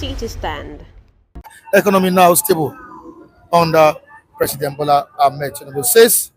see to stand. Economy now stable under President Bola Tinubu, says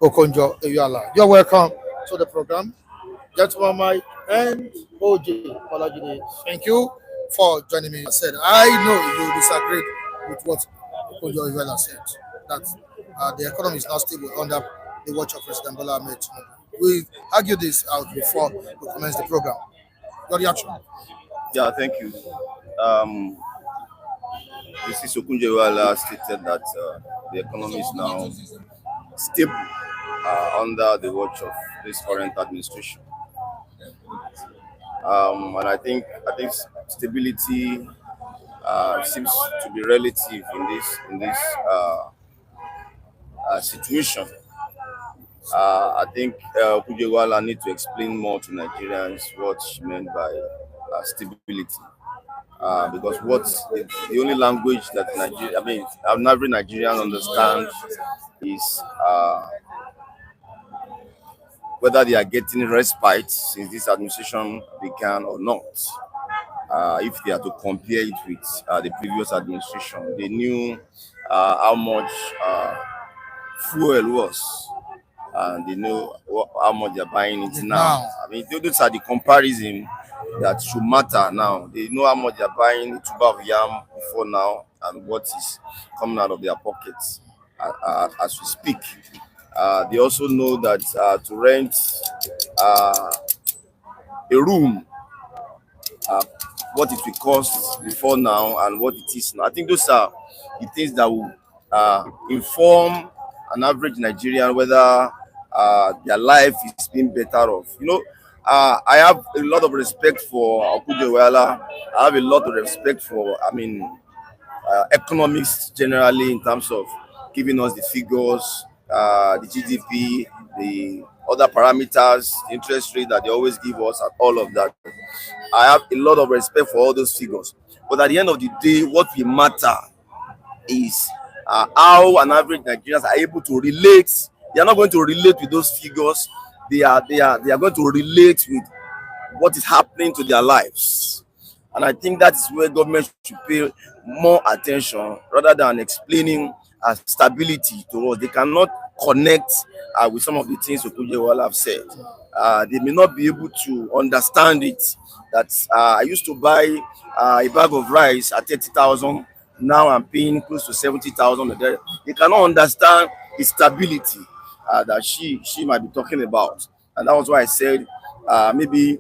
Okonjo-Iweala. You're welcome to the program. Gentleman Mike and OJ Olajide, thank you for joining me. I know you disagree with what Okonjo-Iweala said, that the economy is not stable under the watch of President Bola Tinubu. We argued this out before we commence the program. Your reaction? Yeah, thank you. This is Okonjo-Iweala stated that the economy is now stable under the watch of this current administration. And I think stability seems to be relative in this situation. I think Okonjo-Iweala need to explain more to Nigerians what she meant by stability. Because the only language that every Nigerian understands is whether they are getting respite since this administration began or not. If they are to compare it with the previous administration, they knew how much fuel was, and they know how much they're buying it now. I mean, those are the comparison that should matter now. They know how much they're buying a tuber of yam before now and what is coming out of their pockets as we speak. They also know that to rent a room, what it will cost before now and what it is now. I think those are the things that will inform an average Nigerian whether their life is being better off. I have a lot of respect for Okonjo-Iweala. I have a lot of respect for, economics generally, in terms of giving us the figures, the GDP, the other parameters, the interest rate that they always give us, and all of that. I have a lot of respect for all those figures. But at the end of the day, what will matter is how an average Nigerians are able to relate. They are not going to relate with those figures. They are going to relate with what is happening to their lives. And I think that is where government should pay more attention rather than explaining stability to us. They cannot connect with some of the things Okonjo-Iweala have said. They may not be able to understand it. That I used to buy a bag of rice at 30,000. Now I'm paying close to 70,000 a day. They cannot understand the stability that she might be talking about. And that was why I said maybe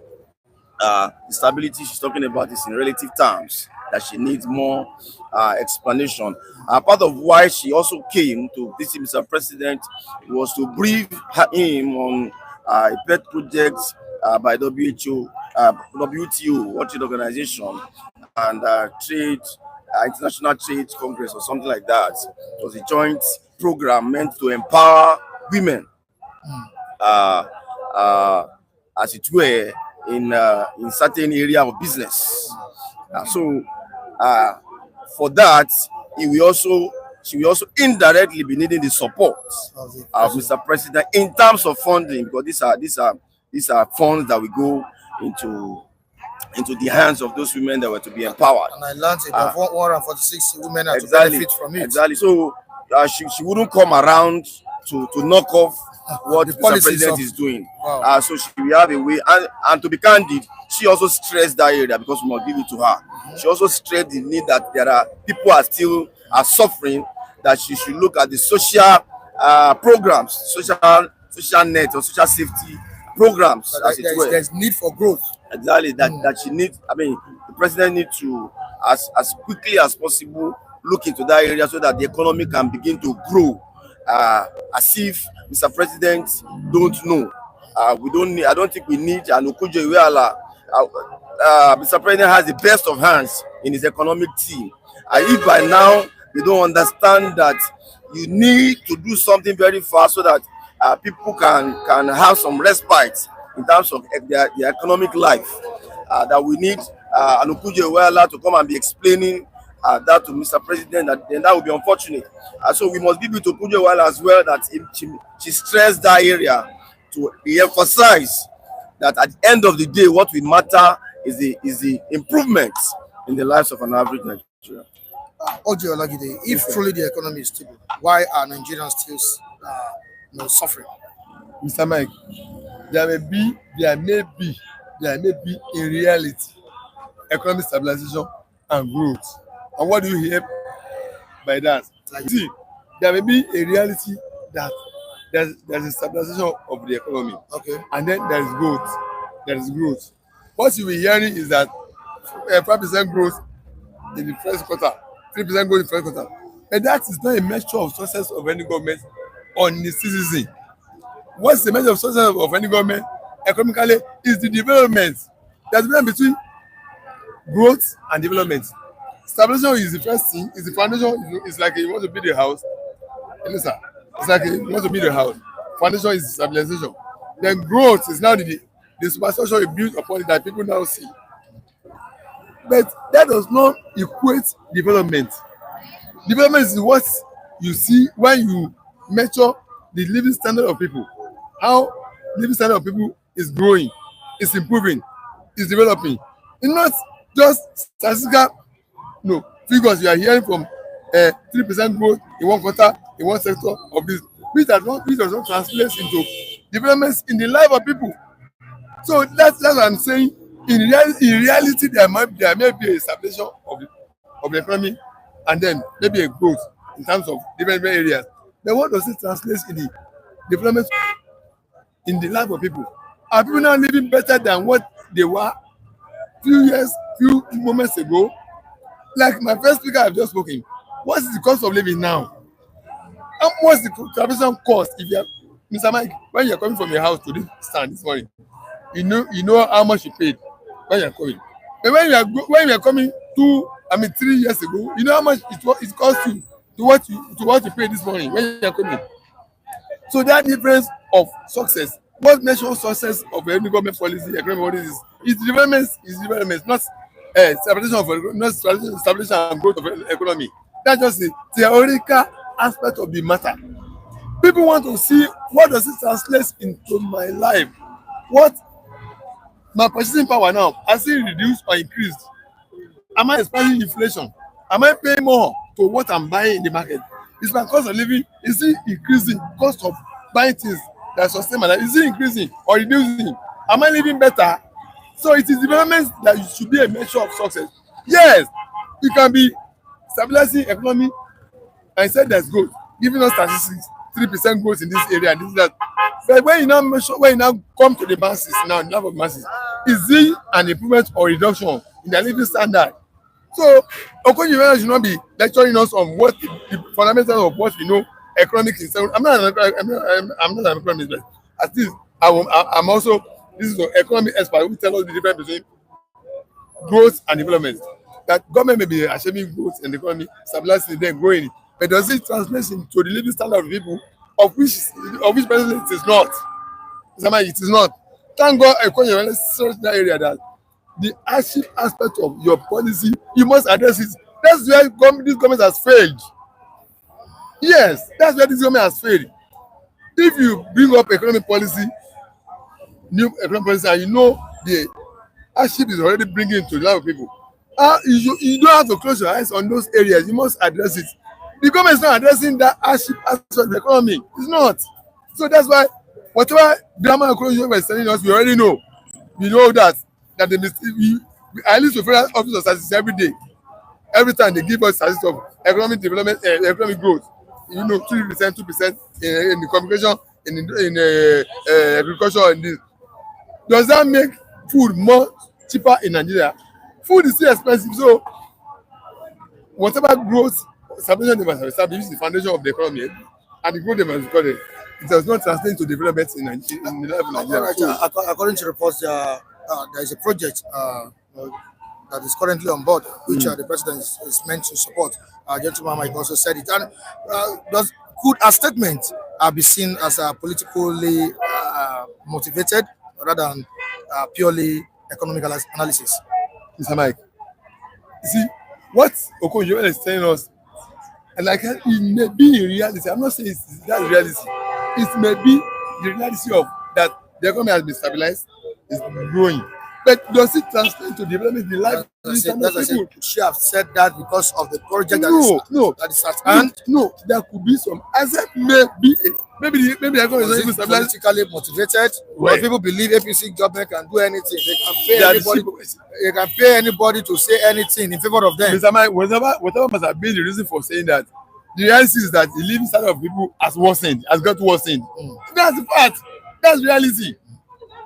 the stability she's talking about is in relative terms, that she needs more explanation. Part of why she also came to visit Mr. President was to brief him on a pet project by WTO World Trade Organization and International Trade Congress or something like that. It was a joint program meant to empower women, as it were, in certain area of business. For that, she will also indirectly be needing the support of Mr. President in terms of funding, because these are funds that will go into the hands of those women that were to be empowered. And I learned about 146 women are exactly, to benefit from it. Exactly. So she wouldn't come around to knock off what the President is doing. Wow. So she will have a way. And to be candid, she also stressed that area, because we must give it to her. She also stressed the need that there are people are suffering, that she should look at the social programs, social net or social safety programs. There's need for growth. Exactly. That she needs. The President needs to, as quickly as possible, look into that area so that the economy can begin to grow. As if Mr. President don't know. I don't think we need an Okonjo-Iweala. Mr. President has the best of hands in his economic team. If by now they don't understand that you need to do something very fast so that people can have some respite in terms of their economic life, that we need an Okonjo-Iweala to come and be explaining that to Mr. President, then that would be unfortunate. So we must give it to Okonjo-Iweala as well, that she stressed that area to emphasize that at the end of the day, what will matter is the improvement in the lives of an average Nigerian. Oji Olagide, if truly the economy is stable, why are Nigerians still suffering? Mr. Mike, there may be in reality economic stabilization and growth. And what do you hear by that? Like, See, there may be a reality that there's a stabilization of the economy. okay. And then there is growth. There is growth. What you will be hearing is that 5% growth in the first quarter, 3% growth in the first quarter. And that is not a measure of success of any government on the citizen. What's the measure of success of any government economically is the development. There's a difference between growth and development. Stabilization is the first thing, is the foundation. It's like you want to build a house. Listen, it's like you want to build a house. Foundation is stabilization. Then growth is now the superstructure you build upon it that people now see. But that does not equate development. Development is what you see when you measure the living standard of people. How living standard of people is growing, is improving, is developing. It's not just statistical figures you are hearing from 3% growth in one quarter, in one sector of this, which does not translate into developments in the life of people. So that's what I'm saying. In reality, there may be a stabilization of the economy, and then maybe a growth in terms of different areas. Then what does it translate in the development in the life of people? Are people now living better than what they were few moments ago? Like my first speaker I've just spoken, what is the cost of living now? How much the transportation cost? If you are, Mr. Mike, when you're coming from your house to this stand this morning, you know how much you paid when you're coming. But when you are coming 3 years ago, you know how much it cost you to what you paid this morning when you're coming. So that difference of success, what measures success of any government policy, economic policy is development, not stabilization and growth of the economy. That's just the theoretical aspect of the matter. People want to see what does it translate into my life. What my purchasing power now has it reduced or increased? Am I expanding inflation? Am I paying more to what I'm buying in the market? Is my cost of living, is it increasing? Cost of buying things that sustain my life, is it increasing or reducing? Am I living better? So it is development that should be a measure of success. Yes, it can be stabilizing economy and said there's growth, giving us statistics, 3% growth in this area, this that. But when you now come to the masses now, the level of masses, is it an improvement or reduction in their living standard? So Okonjo-Iweala should not be lecturing us on what the fundamentals of what we know economic is. I'm not an economist, but at least I'm also, this is an economic expert who tell us the difference between growth and development. That government may be achieving growth in the economy, stabilizing, then growing, but does it translate into the living standard of people of which person it is not? It is not. Thank God Okonjo-Iweala searched that area that the hardship aspect of your policy, you must address it. That's where this government has failed. Yes, that's where this government has failed. If you bring up economic policy, new economic policy, and you know the hardship is already bringing to a lot of people, you don't have to close your eyes on those areas. You must address it. The government is not addressing that hardship aspect of the economy. It's not. So that's why whatever drama Okonjo-Iweala is telling us, we already know. We know that at least we federal office of statistics every day. Every time they give us statistics of economic development, economic growth. 3%, 2% in the communication, in agriculture, and this. Does that make food more cheaper in Nigeria? Food is still expensive, so whatever growth stabilization they must have established the foundation of the economy, and the growth they must record it does not translate into development in the life of Nigeria. Right, according to reports, there is a project that is currently on board, which the president is meant to support. Gentleman Mike also said it. And could a statement be seen as politically motivated rather than purely economic analysis? Mr. Mike, you see, what Okonjo-Iweala is telling us, and like it may be in reality, I'm not saying that's reality. It may be the reality of that the economy has been stabilized, is growing. But does it translate to development in life? She have said that because of the project that is at hand. No, there could be some asset maybe the economy is even politically motivated. Right. People believe APC government can do anything. They can pay anybody. They can pay anybody to say anything in favor of them. Mr. Mike, whatever must have been the reason for saying that, the reality is that the living standard of people has worsened, has got worsened. That's the fact. That's reality.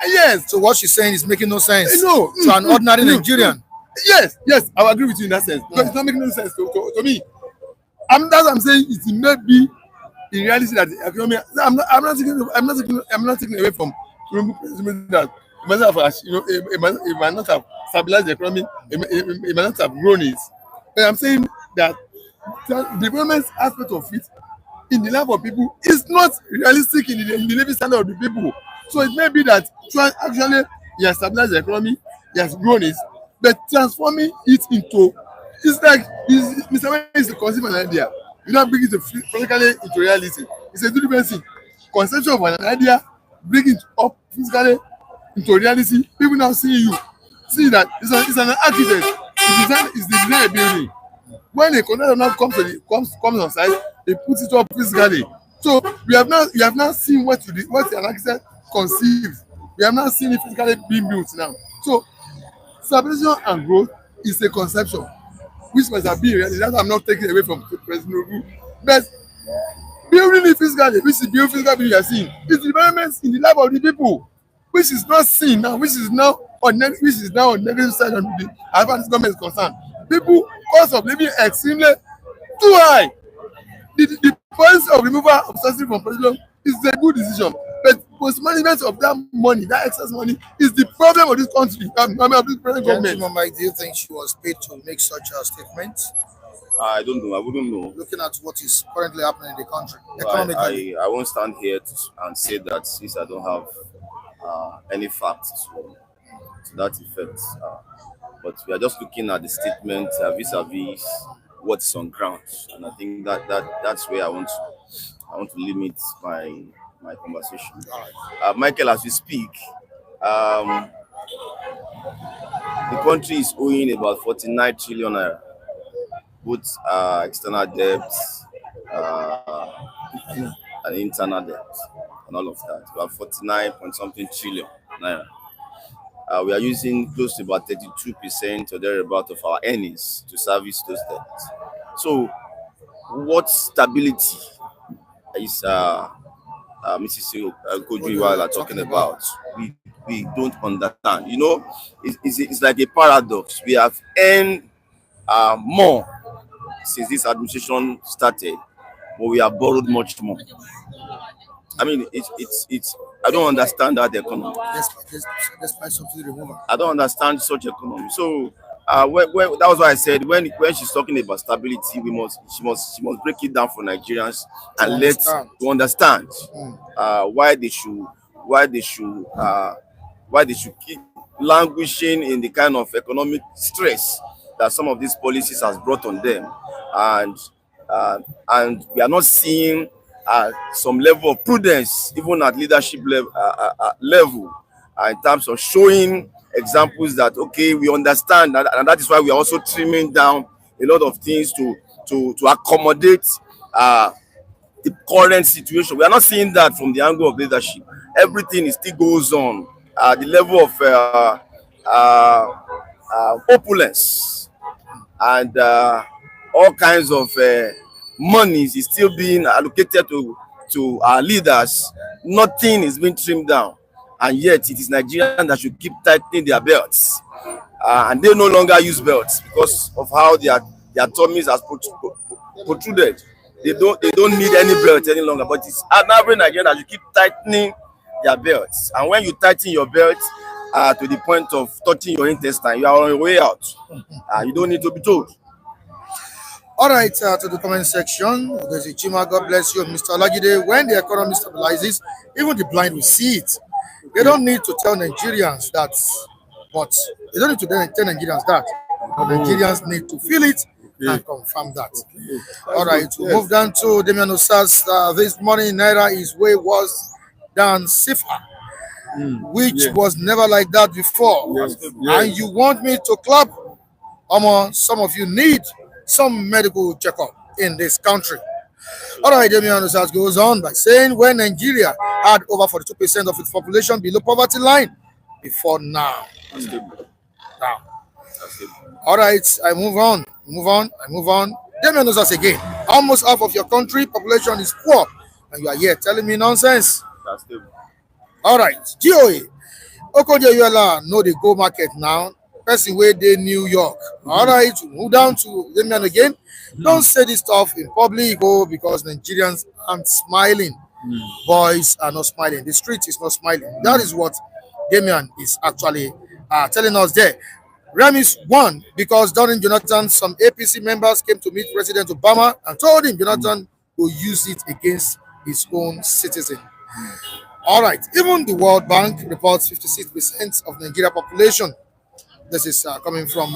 Yes. So what she's saying is making no sense. No. To an ordinary Nigerian. Yes, I will agree with you in that sense. Because it's not making no sense to me. That's what I'm saying. It may be in reality that the economy. I'm not taking away from that. It might not have stabilized the economy. It might not have grown it. But I'm saying that the development aspect of it in the life of people is not realistic in the living standard of the people. So it may be that actually he has stabilized the economy, he has grown it, but transforming it into, it's like Mr. Wayne is to conceive an idea. You don't bring it physically into reality. It's a different thing. Conception of an idea, bring it up physically into reality. People now see that it's an architect. It's design a building. When a contractor now comes on site, they put it up physically. So you have now seen what an architect conceived. We have not seen it physically being built now. So stabilization and growth is a conception which must have been reality. That I'm not taking away from President Tinubu. But building it physically, which is building physically we are seeing, is developments in the life of the people, which is not seen now, which is now on negative side of the as far as government is concerned. People cost of living extremely too high. The policy of removal of subsidy from petroleum is a good decision, but post-management of that money, that excess money, is the problem of this country. Of this present government. Mike, do you think she was paid to make such a statement? I don't know. I wouldn't know. Looking at what is currently happening in the country, I won't stand here and say that since I don't have any facts to that effect. But we are just looking at the statement vis-a-vis what's on ground, and I think that's where I want to limit my conversation. Michael, as we speak, the country is owing about 49 trillion naira, both external debt and internal debt, and all of that. About 49 point something trillion naira. We are using close to about 32% or thereabout of our earnings to service those debts. So, what stability is Mrs. Okonjo-Iweala talking about? We don't understand. You know, it's like a paradox. We have earned more since this administration started, but we have borrowed much more. I mean, it's. I don't understand that economy. I don't understand such economy. So, when that was why I said when she's talking about stability, she must break it down for Nigerians and to understand why they should keep languishing in the kind of economic stress that some of these policies has brought on them, and we are not seeing some level of prudence even at leadership level in terms of showing examples that okay, we understand that, and that is why we are also trimming down a lot of things to accommodate the current situation. We are not seeing that from the angle of leadership. Everything still goes on. The level of opulence and all kinds of monies is still being allocated to our leaders. Nothing is being trimmed down, and yet it is Nigerians that should keep tightening their belts, and they no longer use belts because of how their tummies has protruded. They don't need any belt any longer, but it's an average Nigerian that you keep tightening their belts, and when you tighten your belt to the point of touching your intestine, you are on your way out. You don't need to be told. All right, to the comment section, there's a Chima, God bless you, Mr. Olajide. When the economy stabilizes, even the blind will see it. They don't need to tell Nigerians that, but they don't need to tell Nigerians that, but Nigerians need to feel it and confirm that. All right, we'll move down to Damian Osas. This morning, Naira is way worse than Sifa. which Yes. was never like that before. Yes. And you want me to clap? Some of you need some medical checkup in this country. All right, Damian Osas goes on by saying when Nigeria had over 42% of its population below poverty line before now. Now. All right, I move on. I move on. Damian Osas again. Almost half of your country population is poor, and you are here telling me nonsense. All right, GOA. Okonjo-Iweala know the go market now. Person where they New York. All right, move down to Damian again. Don't say this stuff in public, because Nigerians aren't smiling. Boys are not smiling. The street is not smiling. That is what Damian is actually telling us there. Remis won because during Jonathan, some APC members came to meet President Obama and told him Jonathan will use it against his own citizen. All right, even the World Bank reports 56% of Nigeria population. This is coming from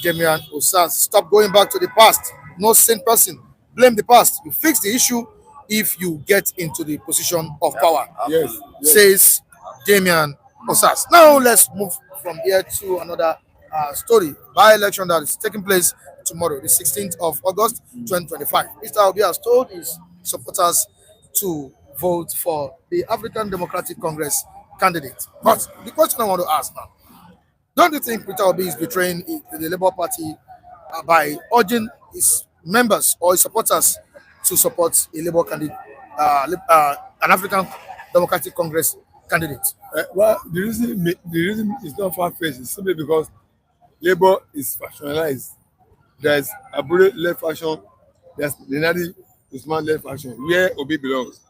Damian Osas. Stop going back to the past. No sane person. Blame the past. You fix the issue if you get into the position of power. Yes. Says Damian Osas. Now let's move from here to another story. By-election that is taking place tomorrow, the 16th of August, 2025. Mr. Obi has told his supporters to vote for the African Democratic Congress candidate. But the question I want to ask now, don't you think Peter Obi is betraying the Labour Party by urging his members or his supporters to support a Labour candidate, an African Democratic Congress candidate? Well, the reason is not far-fetched. It's simply because Labour is factionalized. There's Abure led faction, there's the Nadi Usman led faction, where Obi belongs.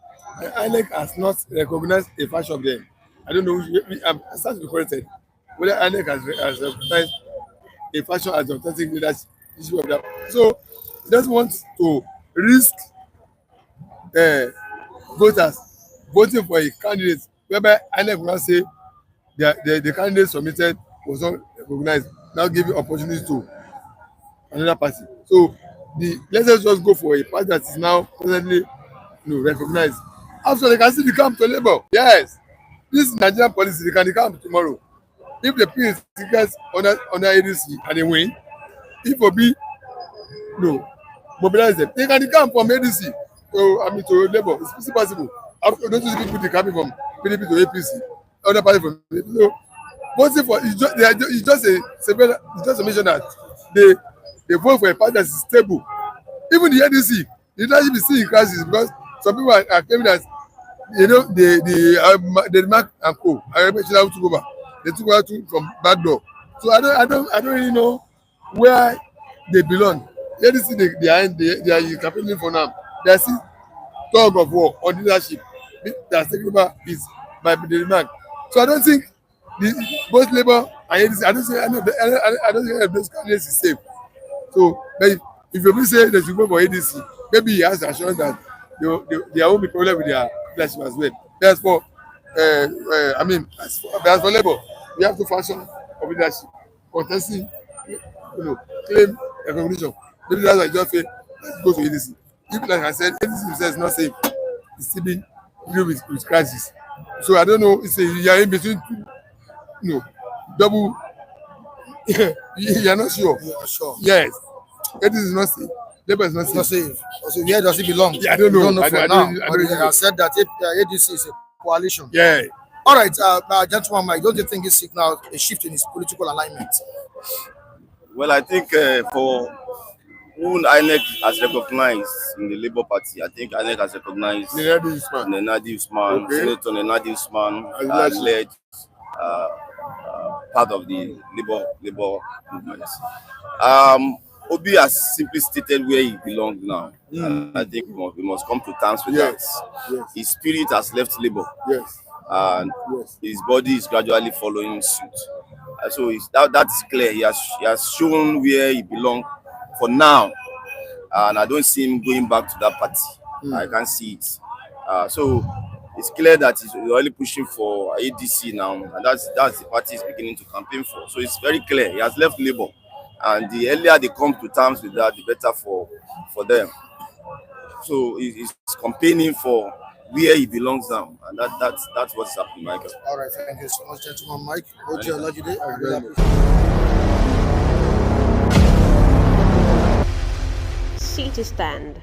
And INEC has not recognized a faction of them. I don't know. I'm starting to be corrected. Whether INEC has recognized a faction as the authentic leadership of that. So he doesn't want to risk voters voting for a candidate whereby INEC will not say the candidate submitted was not recognized, now giving opportunity to another party. So let's just go for a party that is now presently recognized. After they can still become to Labour. Yes. This is Nigerian policy, they can become tomorrow. If the PDP gets under ADC and they win, if Obi mobilize them, they can come from ADC to Labour. It's possible. After those two people they coming from PDP to APC, other party from APC. So voting for it's just a mention that they vote for a party that is stable. Even the ADC, the leadership is still in crisis because some people are claiming that the Mark and Co. I remember took over. They took over from back door. So I don't really know where they belong. The ADC they are campaigning for now. They are still tug of war on leadership. That's taken over is by the Mark. So I don't think both Labour and ADC. I don't think those candidates is safe. So but if you say that you go for ADC, maybe he has assurance that there won't be problem with their leadership as well. As for Labour, we have to function of leadership, contesting, claim recognition. Maybe that's why I just say let's go to ADC. If like I said, ADC is not safe. It's still being deal with crisis. So I don't know. You are in between double. You are not sure. You are sure. Yes. ADC is not safe. Labour is not safe. Not safe. So where does it belong? Yeah, I don't know. We don't know I for don't now. really But they know. have said that ADC is a coalition. Yeah. All right, gentleman Mike, don't you think this signals a shift in his political alignment? Well, I think for who INEC has recognized in the Labour Party, I think INEC has recognized Nenadi Usman, Okay. Senator Nenadi Usman led part of the Labour movement. Obi has simply stated where he belongs now. And I think we must come to terms with that. Yes. His spirit has left Labour, Yes. and his body is gradually following suit. So that is clear. He has shown where he belongs for now, and I don't see him going back to that party. I can't see it. So it's clear that he's really pushing for ADC now, and that's the party he's beginning to campaign for. So it's very clear he has left Labour, and the earlier they come to terms with that, the better for them. So he's campaigning for where he belongs now, and that's what's happening, Michael. All right, thank you so much, gentleman. Mike, Oji Olajide, I really Very appreciate it. City Stand.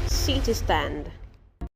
City Stand.